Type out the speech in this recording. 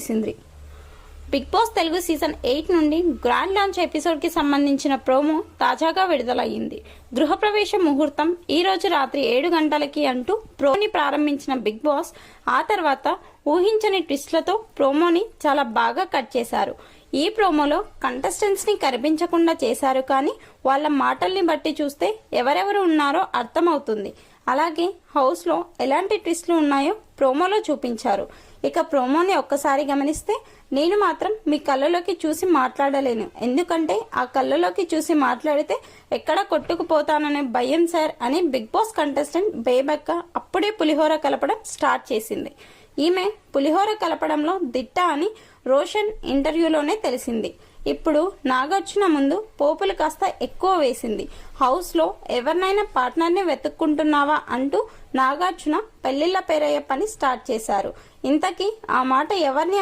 తెలిసింది. Big boss Telugu season 8 నుండి grand launch ఎపిసోడ్కి సంబంధించిన ప్రోమో తాజాగా విడుదలయ్యింది. గృహప్రవేశ ముహూర్తం ఈ రోజు రాత్రి 7 గంటలకి అంటూ ప్రోమోని ప్రారంభించిన బిగ్ బాస్ ఆ తర్వాత ఊహించని ట్విస్ట్లతో ప్రోమోని చాలా బాగా కట్ చేశారు. ఈ ప్రోమోలో కంటెస్టెంట్స్ ని కనిపించకుండా చేశారు, కానీ వాళ్ళ మాటల్ని బట్టి చూస్తే ఎవరెవరు ఉన్నారో అర్థమవుతుంది. అలాగే హౌస్ లో ఎలాంటి ట్విస్ట్లు ఉన్నాయో ప్రోమోలో చూపించారు. ఇక ప్రోమోని ఒక్కసారి గమనిస్తే నేను మాత్రం మీ కళ్ళలోకి చూసి మాట్లాడలేను, ఎందుకంటే ఆ కళ్ళలోకి చూసి మాట్లాడితే ఎక్కడ కొట్టుకుపోతాననే భయం సార్ అని బిగ్ బాస్ కంటెస్టెంట్ బేబక్క అప్పుడే పులిహోర కలపడం స్టార్ట్ చేసింది. ఈమె పులిహోర కలపడంలో దిట్ట అని రోషన్ ఇంటర్వ్యూలోనే తెలిసింది. ఇప్పుడు నాగార్జున ముందు పోపులు కాస్త ఎక్కువ వేసింది. హౌస్ లో ఎవరినైనా పార్ట్నర్ని వెతుక్కుంటున్నావా అంటూ నాగార్జున పెళ్లిళ్ల పేరయ్య పని స్టార్ట్ చేశారు. ఇంతకీ ఆ మాట ఎవరిని